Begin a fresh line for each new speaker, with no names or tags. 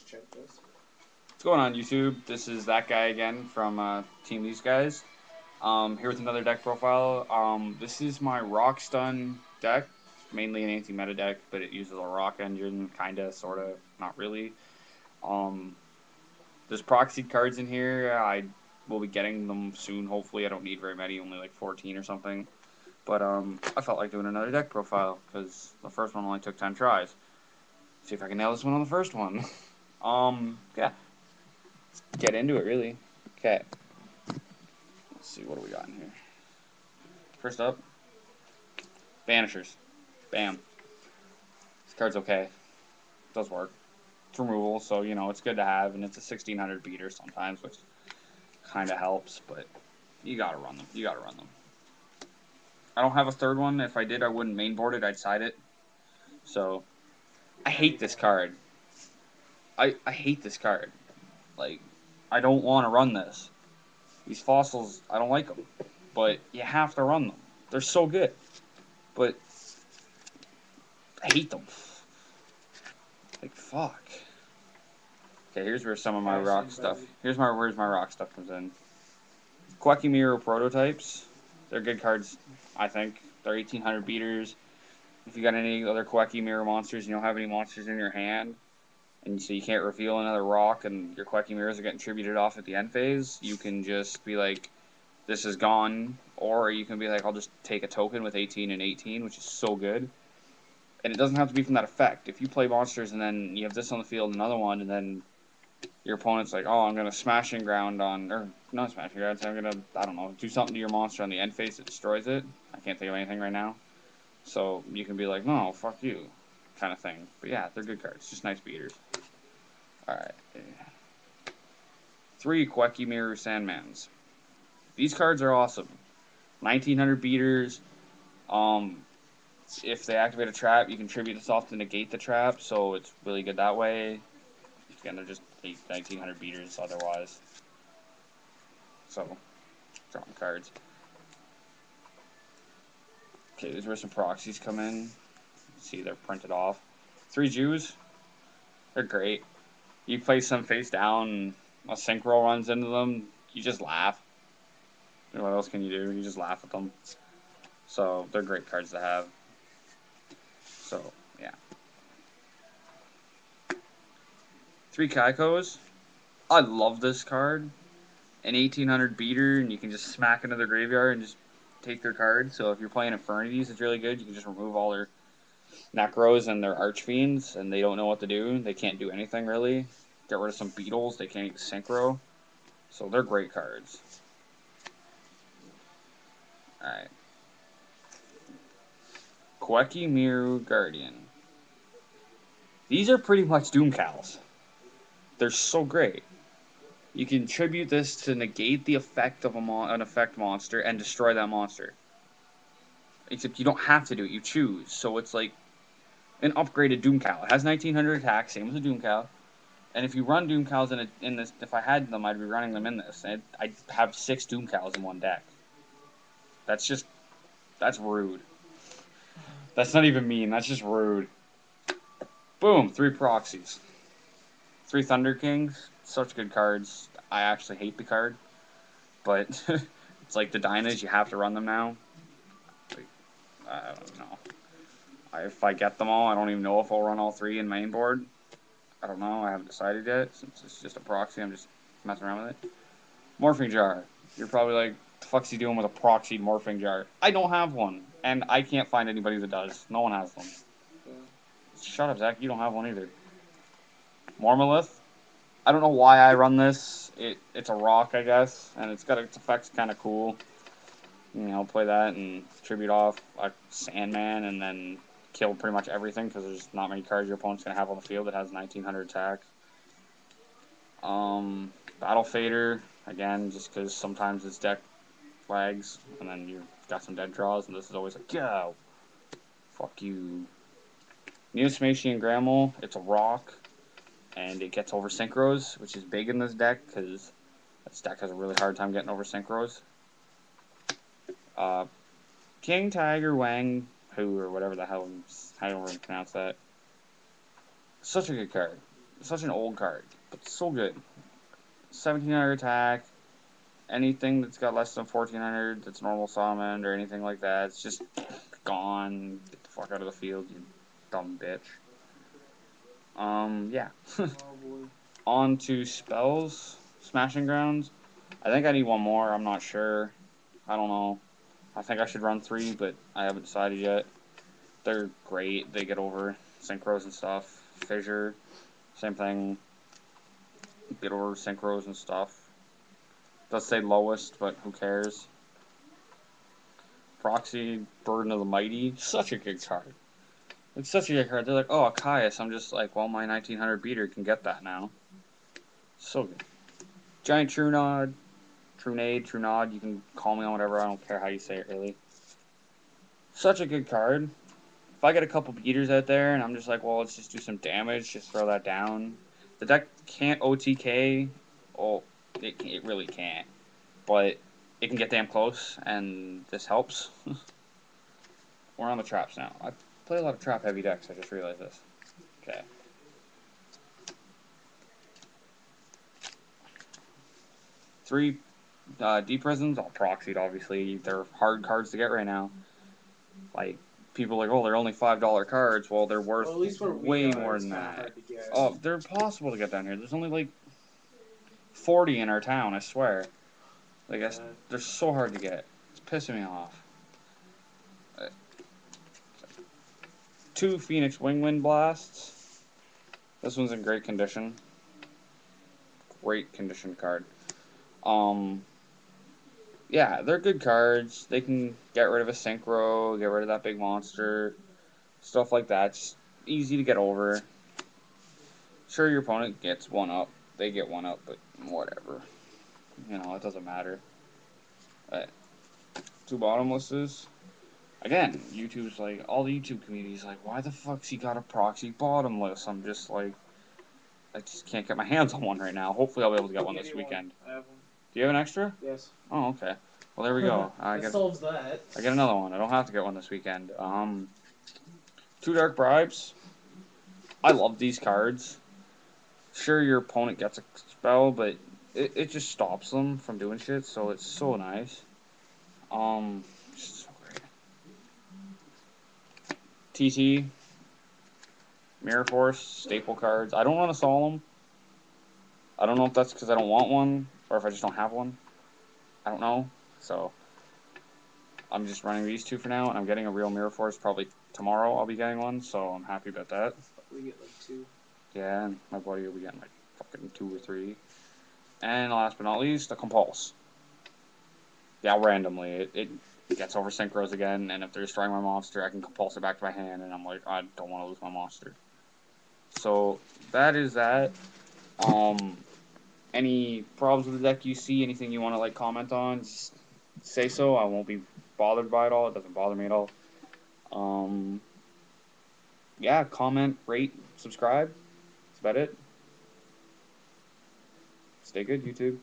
What's going on, YouTube? This is that guy again from Team These Guys. Here with another deck profile. This is my Rock Stun deck, mainly an anti-meta deck, but it uses a rock engine, kinda, sorta, not really. Um, there's proxy cards in here. I will be getting them soon. Hopefully, I don't need very many, only like 14 or something. But I felt like doing another deck profile because the first one only took 10 tries. See if I can nail this one on the first one. Yeah. Get into it, really. Okay. Let's see, what do we got in here? First up, Banishers. Bam. This card's okay. It does work. It's removal, so, you know, it's good to have, and it's a 1600 beater sometimes, which kind of helps, but you gotta run them. You gotta run them. I don't have a third one. If I did, I wouldn't mainboard it. I'd side it. So, I hate this card. I hate this card. Like, I don't want to run this. These fossils, I don't like them. But you have to run them. They're so good. But I hate them. Like, fuck. Okay, here's where some of my rock stuff. Where's my rock stuff comes in. Quackimiro prototypes. They're good cards, I think. They're 1800 beaters. If you got any other Quackimiro monsters, you don't have any monsters in your hand, and so you can't reveal another rock, and your Quackimiros are getting tributed off at the end phase, you can just be like, this is gone, or you can be like, I'll just take a token with 18 and 18, which is so good. And it doesn't have to be from that effect. If you play monsters and then you have this on the field, another one, and then your opponent's like, oh, I'm going to smashing ground on, or not smashing ground, I'm going to, I don't know, do something to your monster on the end phase that destroys it. I can't think of anything right now. So you can be like, no, fuck you, kind of thing. But yeah, they're good cards, just nice beaters. Alright. 3 Quackimiru Sandmans. These cards are awesome. 1900 beaters. If they activate a trap, you can tribute this off to negate the trap, so it's really good that way. Again, they're just 1900 beaters otherwise. So, drawing cards. Okay, these is where some proxies come in. See, they're printed off. 3 Jews. They're great. You place them face down, and a synchro runs into them, you just laugh. What else can you do? You just laugh at them. So, they're great cards to have. So, yeah. 3 Kaikos. I love this card. An 1800 beater, and you can just smack into their graveyard and just take their card. So if you're playing Infernities, it's really good. You can just remove all their Necros and their Archfiends, and they don't know what to do. They can't do anything, really. Get rid of some Beetles. They can't even Synchro. So they're great cards. Alright. Quackimiru Guardian. These are pretty much Doomcows. They're so great. You can tribute this to negate the effect of an effect monster and destroy that monster. Except you don't have to do it, you choose. So it's like an upgraded Doomcow. It has 1900 attack, same as a Doomcow. And if you run Doomcows in this, if I had them, I'd be running them in this. And I'd have 6 Doomcows in one deck. That's rude. That's not even mean, that's just rude. Boom, 3 proxies. 3 Thunder Kings, such good cards. I actually hate the card. But it's like the Dynas, you have to run them now. Like, I don't know. If I get them all, I don't even know if I'll run all 3 in main board. I don't know, I haven't decided yet. Since it's just a proxy, I'm just messing around with it. Morphing Jar. You're probably like, what the fuck's he doing with a proxied Morphing Jar? I don't have one, and I can't find anybody that does. No one has them. Shut up, Zach, you don't have one either. Mormolith. I don't know why I run this. It's a rock, I guess, and its effects kind of cool. You know, play that and tribute off a Sandman, and then kill pretty much everything because there's not many cards your opponent's gonna have on the field that has 1900 attack. Battle Fader again, just because sometimes its deck flags, and then you've got some dead draws, and this is always like, yo, fuck you. Neosmachian Grammel, it's a rock, and it gets over Synchros, which is big in this deck, because this deck has a really hard time getting over Synchros. King Tiger Wang Hu, or whatever the hell, how do you pronounce that. Such a good card. such an old card, but so good. 1700 attack. Anything that's got less than 1400 that's normal summon or anything like that, it's just gone. Get the fuck out of the field, you dumb bitch. Yeah. On to spells. Smashing Grounds. I think I need one more. I'm not sure. I don't know. I think I should run 3, but I haven't decided yet. They're great. They get over synchros and stuff. Fissure, same thing. Get over synchros and stuff. Does say lowest, but who cares? Proxy, Burden of the Mighty. Such a good card. It's such a good card. They're like, oh, Caius. I'm just like, well, my 1900 beater can get that now. So good. Giant Trunod. Trunade, you can call me on whatever, I don't care how you say it, really. Such a good card. If I get a couple beaters out there, and I'm just like, well, let's just do some damage, just throw that down. The deck can't OTK. Oh, it really can't. But it can get damn close, and this helps. We're on the traps now. I play a lot of trap-heavy decks, I just realized this. Okay. Three Deep Prisons, all proxied, obviously. They're hard cards to get right now. Like, people are like, oh, they're only $5 cards. Well, they're worth way more than that. Oh, they're impossible to get down here. There's only like 40 in our town, I swear. Like, they're so hard to get. It's pissing me off. 2 Phoenix Wingwind Blasts. This one's in great condition. Great condition card. Yeah, they're good cards. They can get rid of a synchro, get rid of that big monster, stuff like that. Just easy to get over. Sure, your opponent gets 1 up. They get 1 up, but whatever. You know, it doesn't matter. 2 bottomlesses. Again, YouTube's like, all the YouTube community's like, why the fuck's he got a proxy bottomless? I'm just like, I just can't get my hands on one right now. Hopefully I'll be able to get one this weekend.
I have one.
Do you have an extra?
Yes.
Oh, okay. Well, there we go.
That solves that.
I get another one. I don't have to get one this weekend. 2 Dark Bribes. I love these cards. Sure, your opponent gets a spell, but it just stops them from doing shit, so it's so nice. So great. TT, Mirror Force, staple cards. I don't run a Solemn. I don't know if that's because I don't want one, or if I just don't have one. I don't know. So, I'm just running these 2 for now, and I'm getting a real Mirror Force probably tomorrow. I'll be getting one, so I'm happy about that.
We get like 2.
Yeah, and my buddy will be getting like fucking 2 or 3. And last but not least, a Compulse. Yeah, randomly. It gets over synchros again, and if they're destroying my monster, I can Compulse it back to my hand, and I'm like, I don't want to lose my monster. So, that is that. Any problems with the deck you see, anything you want to, like, comment on, just say so. I won't be bothered by it all. It doesn't bother me at all. Yeah, comment, rate, subscribe. That's about it. Stay good, YouTube.